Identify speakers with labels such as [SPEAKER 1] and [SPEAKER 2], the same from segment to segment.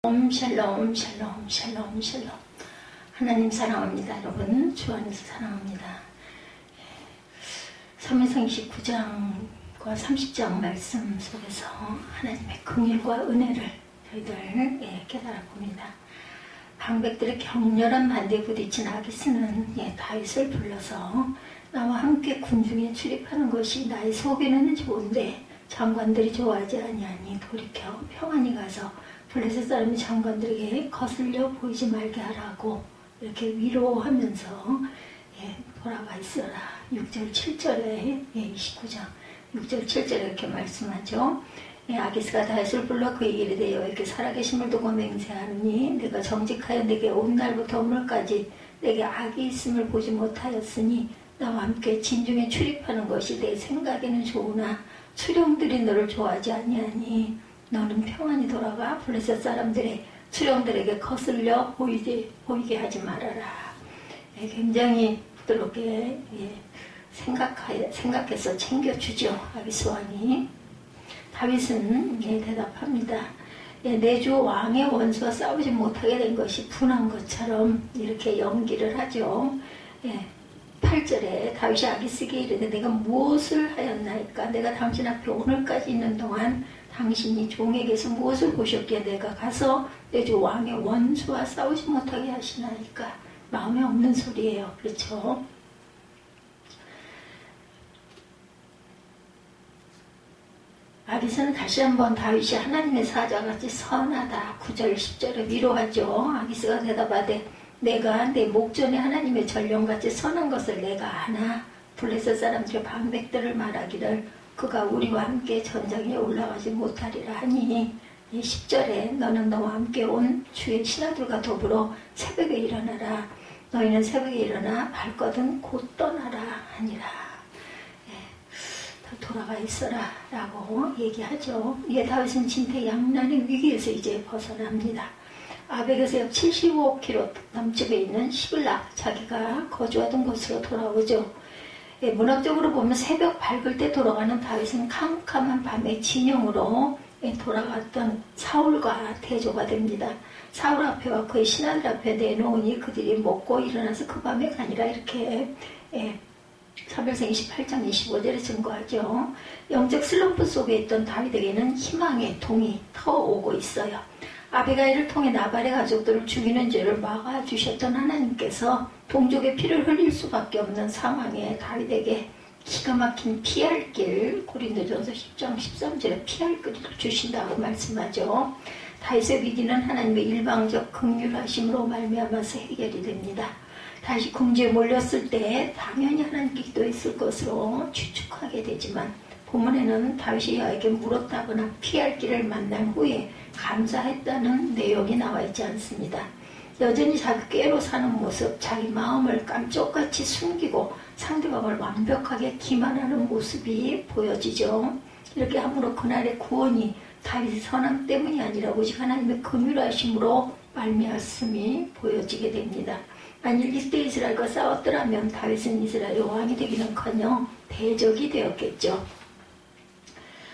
[SPEAKER 1] 샬롬 샬롬 샬롬 샬롬. 하나님 사랑합니다. 여러분 주 안에서 사랑합니다. 사무엘상 29장과 30장 말씀 속에서 하나님의 긍휼과 은혜를 저희들 깨달아 봅니다. 방백들의 격렬한 반대에 부딪힌 아기스는 다윗을 불러서 나와 함께 군중에 출입하는 것이 나의 속에는 좋은데 장관들이 좋아하지 아니하니 돌이켜 평안히 가서 블레셋 사람이 장관들에게 거슬려 보이지 말게 하라고 이렇게 위로하면서 돌아가 있어라. 6절 7절에 29장 6절 7절에 이렇게 말씀하죠. 아기스가 다윗을 불러 그에게 이르되 여호와께 살아계심을 두고 맹세하노니 내가 정직하여 내게 온 날부터 오늘까지 내게 악이 있음을 보지 못하였으니 나와 함께 진중에 출입하는 것이 내 생각에는 좋으나 수령들이 너를 좋아하지 아니하니 너는 평안히 돌아가 블레셋 사람들의 수령들에게 거슬려 보이게 하지 말아라. 굉장히 부드럽게 생각해서 챙겨주죠. 아기스 왕이. 다윗은 대답합니다. 내 주 왕의 원수와 싸우지 못하게 된 것이 분한 것처럼 이렇게 연기를 하죠. 8절에 다윗이 아기스에게 이르되 내가 무엇을 하였나이까? 내가 당신 앞에 오늘까지 있는 동안 당신이 종에게서 무엇을 보셨기에 내가 가서 내 주 왕의 원수와 싸우지 못하게 하시나이까? 마음에 없는 소리예요. 그렇죠? 아기스는 다시 한번 다윗이 하나님의 사자같이 선하다 9절 10절에 위로하죠. 아기스가 대답하되 내가 내 목전에 하나님의 전령같이 선한 것을 내가 아나 블레셋 사람들의 방백들을 말하기를 그가 우리와 함께 전장에 올라가지 못하리라 하니 10절에 너는 너와 함께 온 주의 신하들과 더불어 새벽에 일어나라. 너희는 새벽에 일어나 발거든 곧 떠나라 하니라. 돌아가 있어라 라고 얘기하죠. 다윗은 진퇴양난의 위기에서 이제 벗어납니다. 아벡에서 약 75km 남쪽에 있는 시블락 자기가 거주하던 곳으로 돌아오죠. 문학적으로 보면 새벽 밝을 때 돌아가는 다윗은 캄캄한 밤의 진영으로 돌아갔던 사울과 대조가 됩니다. 사울 앞에와 그의 신하들 앞에 내놓으니 그들이 먹고 일어나서 그 밤에 가니라 이렇게 사무엘상 28장 25절에 증거하죠. 영적 슬럼프 속에 있던 다윗에게는 희망의 동이 터오고 있어요. 아비가일을 통해 나발의 가족들을 죽이는 죄를 막아주셨던 하나님께서 동족의 피를 흘릴 수밖에 없는 상황에 다윗에게 기가 막힌 피할 길, 고린도전서 10장 13절에 피할 길을 주신다고 말씀하죠. 다윗의 위기는 하나님의 일방적 긍휼하심으로 말미암아서 해결이 됩니다. 다시 궁지에 몰렸을 때 당연히 하나님께 기도했을 것으로 추측하게 되지만 본문에는 다윗이 여호와에게 물었다거나 피할 길을 만난 후에 감사했다는 내용이 나와 있지 않습니다. 여전히 자기 꾀로 사는 모습, 자기 마음을 깜짝같이 숨기고 상대방을 완벽하게 기만하는 모습이 보여지죠. 이렇게 함으로 그날의 구원이 다윗의 선함 때문이 아니라 오직 하나님의 긍휼하심으로 말미암음이 보여지게 됩니다. 만일 이때 이스라엘과 싸웠더라면 다윗은 이스라엘의 왕이 되기는커녕 대적이 되었겠죠.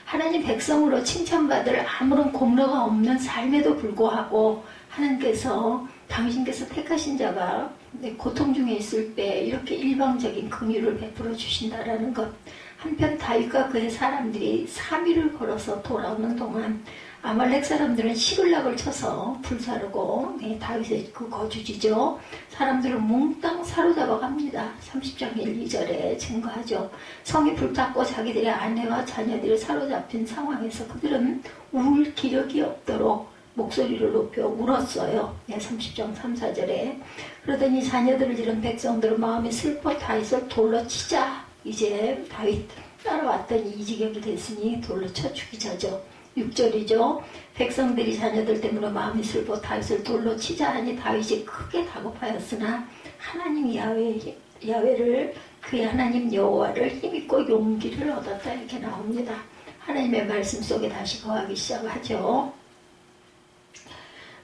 [SPEAKER 1] 하나님 백성으로 칭찬받을 아무런 공로가 없는 삶에도 불구하고 하나님께서 당신께서 택하신 자가 고통 중에 있을 때 이렇게 일방적인 긍휼을 베풀어 주신다라는 것. 한편 다윗과 그의 사람들이 3일을 걸어서 돌아오는 동안 아말렉 사람들은 시글락을 쳐서 불사르고 다윗의 그 거주지죠. 사람들을 몽땅 사로잡아 갑니다. 30장 1, 2절에 증거하죠. 성이 불탔고 자기들의 아내와 자녀들이 사로잡힌 상황에서 그들은 울 기력이 없도록 목소리를 높여 울었어요. 30장 3, 4절에. 그러더니 자녀들을 잃은 백성들은 마음이 슬퍼 다윗을 돌로 치자. 이제 다윗 따라왔더니 이 지경이 됐으니 돌로 쳐 죽이자죠. 6절이죠. 백성들이 자녀들 때문에 마음이 슬퍼 다윗을 돌로 치자 하니 다윗이 크게 다급하였으나 하나님 야훼를 그의 하나님 여호와를 힘입고 용기를 얻었다 이렇게 나옵니다. 하나님의 말씀 속에 다시 거하기 시작하죠.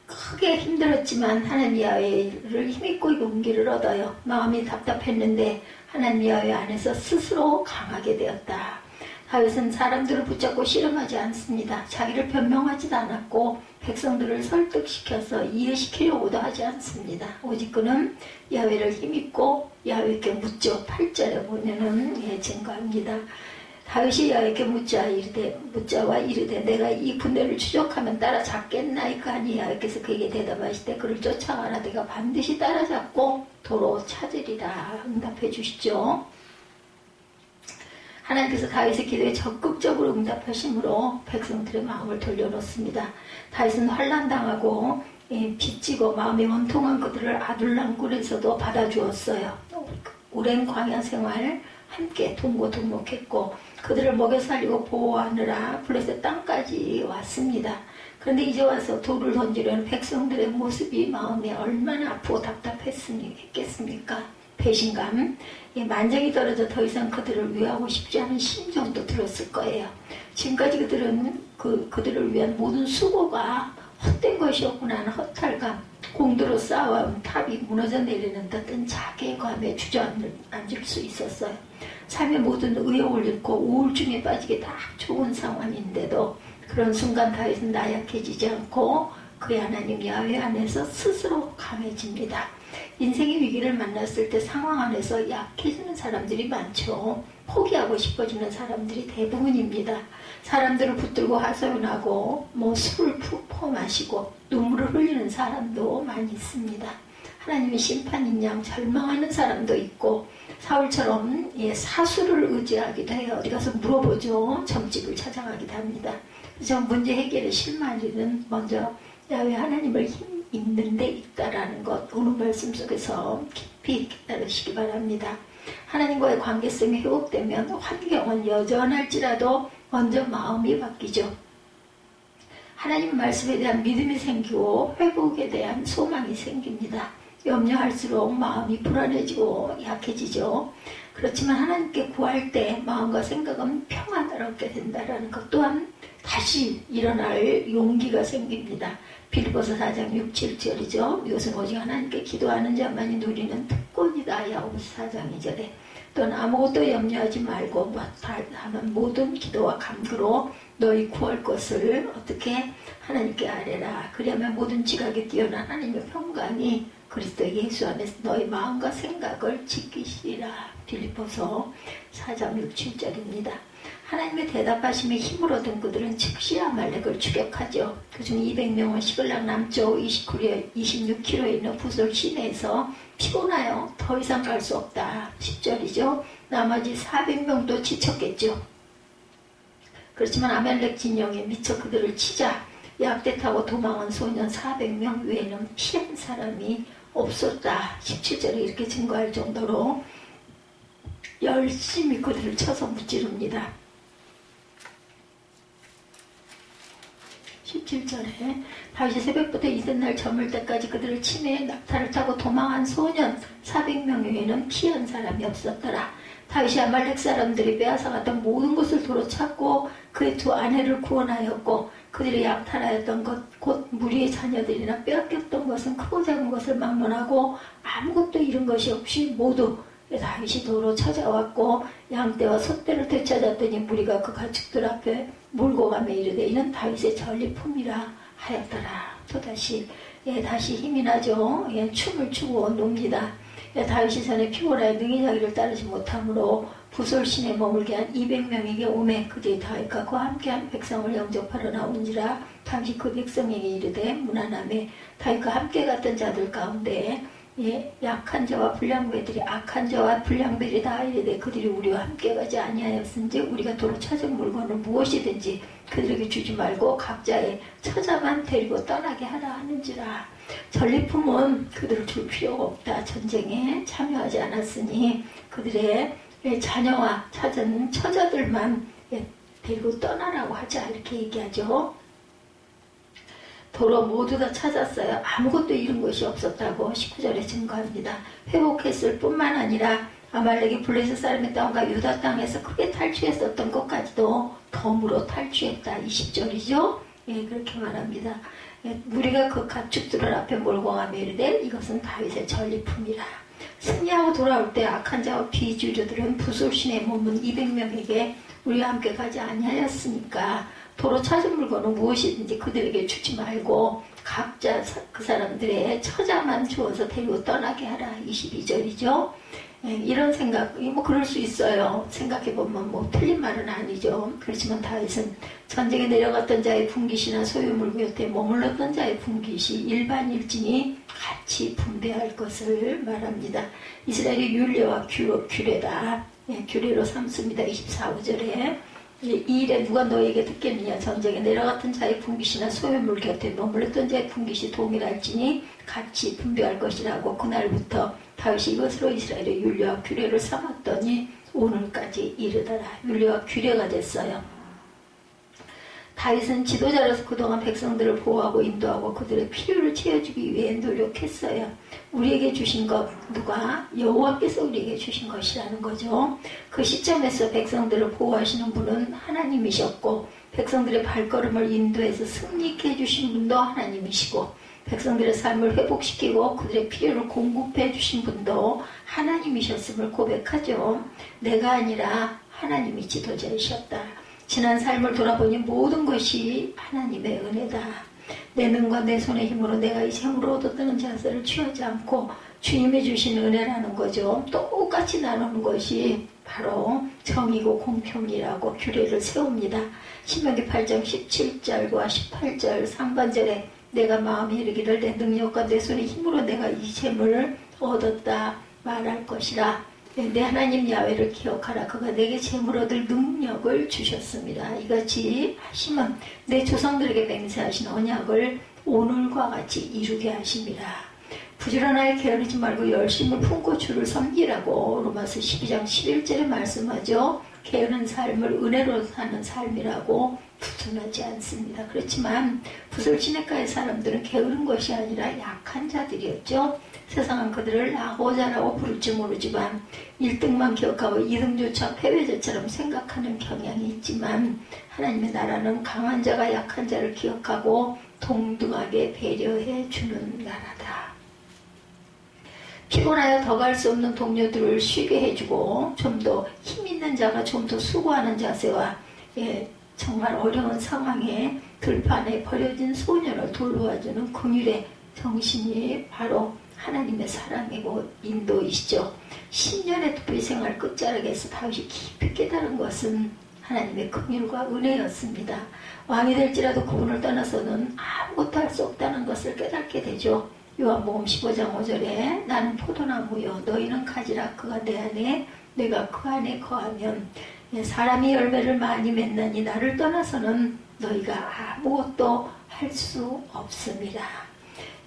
[SPEAKER 1] 크게 힘들었지만 하나님 야훼를 힘입고 용기를 얻어요. 마음이 답답했는데 하나님 야훼 안에서 스스로 강하게 되었다. 다윗은 사람들을 붙잡고 씨름하지 않습니다. 자기를 변명하지도 않았고 백성들을 설득시켜서 이해시키려고도 하지 않습니다. 오직 그는 야훼를 힘입고 야훼께 묻죠. 8절에 보면은 증거합니다. 다윗이 야훼께 묻자와 이르되 내가 이 군대를 추적하면 따라잡겠나이까 하니 야훼께서 그에게 대답하시되 그를 쫓아가라 내가 반드시 따라잡고 도로 찾으리라. 응답해 주시죠. 하나님께서 다윗의 기도에 적극적으로 응답하심으로 백성들의 마음을 돌려놓습니다. 다윗은 환난당하고 빚지고 마음이 원통한 그들을 아둘람굴에서도 받아주었어요. 오랜 광야 생활 함께 동고동락했고 그들을 먹여 살리고 보호하느라 블레셋 땅까지 왔습니다. 그런데 이제 와서 돌을 던지려는 백성들의 모습이 마음에 얼마나 아프고 답답했겠습니까? 배신감, 만장이 떨어져 더 이상 그들을 위하고 싶지 않은 심정도 들었을 거예요. 지금까지 그들을 위한 모든 수고가 헛된 것이었구나 하는 허탈감, 공도로 쌓아온 탑이 무너져 내리는 듯한 자괴감에 주저앉을 수 있었어요. 삶의 모든 의욕을 잃고 우울증에 빠지게 딱 좋은 상황인데도 그런 순간 다윗은 나약해지지 않고 그의 하나님 야훼 안에서 스스로 강해집니다. 인생의 위기를 만났을 때 상황 안에서 약해지는 사람들이 많죠. 포기하고 싶어지는 사람들이 대부분입니다. 사람들을 붙들고 하소연하고 술을 푹 마시고 눈물을 흘리는 사람도 많이 있습니다. 하나님의 심판인 양 절망하는 사람도 있고 사울처럼 사수를 의지하기도 해요. 어디 가서 물어보죠. 점집을 찾아가기도 합니다. 그래서 문제 해결의 실마리는 먼저 야훼 하나님을 힘있는 데 있다라는 것 오늘 말씀 속에서 깊이 깨달으시기 바랍니다. 하나님과의 관계성이 회복되면 환경은 여전할지라도 먼저 마음이 바뀌죠. 하나님 말씀에 대한 믿음이 생기고 회복에 대한 소망이 생깁니다. 염려할수록 마음이 불안해지고 약해지죠. 그렇지만 하나님께 구할 때 마음과 생각은 평안을 얻게 된다는 것 또한 다시 일어날 용기가 생깁니다. 빌립보서 4장 6, 7절이죠. 이것은 오직 하나님께 기도하는 자만이 누리는 특권이다. 야고보서 4장 2절에 또는 아무것도 염려하지 말고 하는 모든 기도와 간구로 너희 구할 것을 어떻게 하나님께 아뢰라. 그리하면 모든 지각에 뛰어난 하나님의 평강이 그리스도 예수 안에서 너희 마음과 생각을 지키시리라. 빌립보서 4장 6, 7절입니다. 하나님의 대답하심에 힘을 얻은 그들은 즉시 아말렉을 추격하죠. 그중 200명은 시글락 남쪽 26km에 있는 부솔 시내에서 피곤하여 더 이상 갈 수 없다. 10절이죠. 나머지 400명도 지쳤겠죠. 그렇지만 아말렉 진영에 미쳐 그들을 치자 약대 타고 도망한 소년 400명 외에는 피한 사람이 없었다. 17절에 이렇게 증거할 정도로 열심히 그들을 쳐서 무찌릅니다. 17절에 다윗이 새벽부터 이튿날 저물 때까지 그들을 치매 낙타를 타고 도망한 소년 400명 외에는 피한 사람이 없었더라. 다윗이 아말렉 사람들이 빼앗아갔던 모든 것을 도로 찾고 그의 두 아내를 구원하였고 그들이 약탈하였던 것 곧 무리의 자녀들이나 빼앗겼던 것은 크고 작은 것을 막론하고 아무것도 잃은 것이 없이 모두 다윗이 도로 찾아왔고 양떼와 소떼를 되찾았더니 무리가 그 가축들 앞에 몰고 가며 이르되 이는 다윗의 전리품이라 하였더라. 또다시 다시 힘이 나죠. 춤을 추고 놉니다. 다윗이 전에 피곤하여 능히 자기를 따르지 못하므로 부솔 시내에 머물게 한 200명에게 오매 그들이 다윗과 그와 함께한 백성을 영접하러 나온지라. 다윗이 그 백성에게 이르되 무난함에 다윗과 함께 갔던 자들 가운데 약한 자와 불량배들이 악한 자와 불량배들이 다 이르되 그들이 우리와 함께 가지 아니하였은지 우리가 도로 찾은 물건을 무엇이든지 그들에게 주지 말고 각자의 처자만 데리고 떠나게 하라 하는지라. 전리품은 그들을 줄 필요가 없다. 전쟁에 참여하지 않았으니 그들의 자녀와 찾은 처자들만 데리고 떠나라고 하자 이렇게 얘기하죠. 도로 모두 다 찾았어요. 아무것도 잃은 것이 없었다고 19절에 증거합니다. 회복했을 뿐만 아니라 아말렉이 블레셋 사람의 땅과 유다 땅에서 크게 탈취했었던 것까지도 덤으로 탈취했다. 20절이죠. 그렇게 말합니다. 무리가 그 가축들을 앞에 몰고 가며 이르되 이것은 다윗의 전리품이라. 승리하고 돌아올 때 악한 자와 비주류들은 부솔 시내에 머문 200명에게 우리와 함께 가지 아니하였으니까 도로 찾은 물건은 무엇이든지 그들에게 주지 말고 각자 그 사람들의 처자만 주어서 데리고 떠나게 하라. 22절이죠. 이런 생각, 뭐 그럴 수 있어요. 생각해보면 뭐 틀린 말은 아니죠. 그렇지만 다윗은 전쟁에 내려갔던 자의 분깃이나 소유물 곁에 머물렀던 자의 분깃이 일반 일진이 같이 분배할 것을 말합니다. 이스라엘이 율례와 규례다. 규례로 삼습니다. 24절에 이 일에 누가 너에게 듣겠느냐. 전쟁에 내려갔던 자의 분깃이나 소유물 곁에 머물렀던 자의 분깃이 동일할지니 같이 분배할 것이라고. 그날부터 다윗이 이것으로 이스라엘의 율례와 규례를 삼았더니 오늘까지 이르더라. 율례와 규례가 됐어요. 다윗은 지도자로서 그동안 백성들을 보호하고 인도하고 그들의 필요를 채워주기 위해 노력했어요. 우리에게 주신 것, 누가? 여호와께서 우리에게 주신 것이라는 거죠. 그 시점에서 백성들을 보호하시는 분은 하나님이셨고, 백성들의 발걸음을 인도해서 승리케 해주신 분도 하나님이시고, 백성들의 삶을 회복시키고 그들의 필요를 공급해 주신 분도 하나님이셨음을 고백하죠. 내가 아니라 하나님이 지도자이셨다. 지난 삶을 돌아보니 모든 것이 하나님의 은혜다. 내 능과 내 손의 힘으로 내가 이 생으로 얻었다는 자세를 취하지 않고 주님이 주신 은혜라는 거죠. 똑같이 나누는 것이 바로 정의고 공평이라고 규례를 세웁니다. 신명기 8장 17절과 18절 상반절에 내가 마음에 이르기를 내 능력과 내 손의 힘으로 내가 이 재물을 얻었다 말할 것이라. 내 하나님 야훼를 기억하라. 그가 내게 재물 얻을 능력을 주셨습니다. 이같이 하시면 내 조상들에게 맹세하신 언약을 오늘과 같이 이루게 하십니다. 부지런하게 게으르지 말고 열심을 품고 주를 섬기라고 로마서 12장 11절에 말씀하죠. 게으른 삶을 은혜로 사는 삶이라고 부정하지 않습니다. 그렇지만 부설시내가의 사람들은 게으른 것이 아니라 약한 자들이었죠. 세상은 그들을 낙오자라고 부를지 모르지만 1등만 기억하고 2등조차 패배자처럼 생각하는 경향이 있지만 하나님의 나라는 강한 자가 약한 자를 기억하고 동등하게 배려해 주는 나라다. 피곤하여 더 갈 수 없는 동료들을 쉬게 해주고 좀 더 힘있는 자가 좀 더 수고하는 자세와 정말 어려운 상황에 들판에 버려진 소년을 돌보아주는 긍휼의 정신이 바로 하나님의 사랑이고 인도이시죠. 10년의 도피 생활 끝자락에서 다윗이 깊이 깨달은 것은 하나님의 긍휼과 은혜였습니다. 왕이 될지라도 그분을 떠나서는 아무것도 할 수 없다는 것을 깨닫게 되죠. 요한복음 15장 5절에 나는 포도나무요 너희는 가지라. 그가 내 안에 내가 그 안에 거하면 사람이 열매를 많이 맺나니 나를 떠나서는 너희가 아무것도 할 수 없습니다.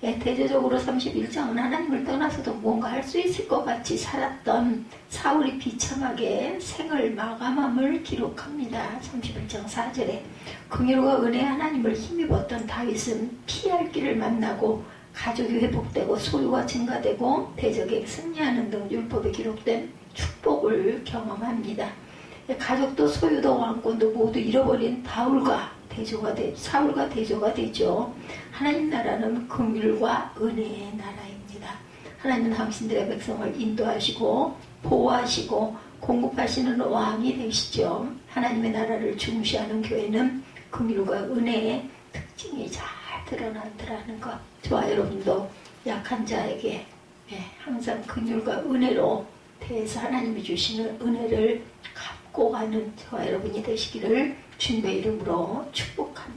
[SPEAKER 1] 대조적으로 31장은 하나님을 떠나서도 뭔가 할 수 있을 것 같이 살았던 사울이 비참하게 생을 마감함을 기록합니다. 31장 4절에 긍휼과 은혜 하나님을 힘입었던 다윗은 피할 길을 만나고 가족이 회복되고 소유가 증가되고 대적에 승리하는 등 율법에 기록된 축복을 경험합니다. 가족도 소유도 왕권도 모두 잃어버린 사울과 대조가 되죠. 하나님 나라는 긍휼과 은혜의 나라입니다. 하나님은 당신들의 백성을 인도하시고 보호하시고 공급하시는 왕이 되시죠. 하나님의 나라를 중시하는 교회는 긍휼과 은혜의 특징이 잘 드러난다는 것. 저와 여러분도 약한 자에게 항상 긍휼과 은혜로 대해서 하나님이 주시는 은혜를 갚고 가는 저와 여러분이 되시기를 주님의 이름으로 축복합니다.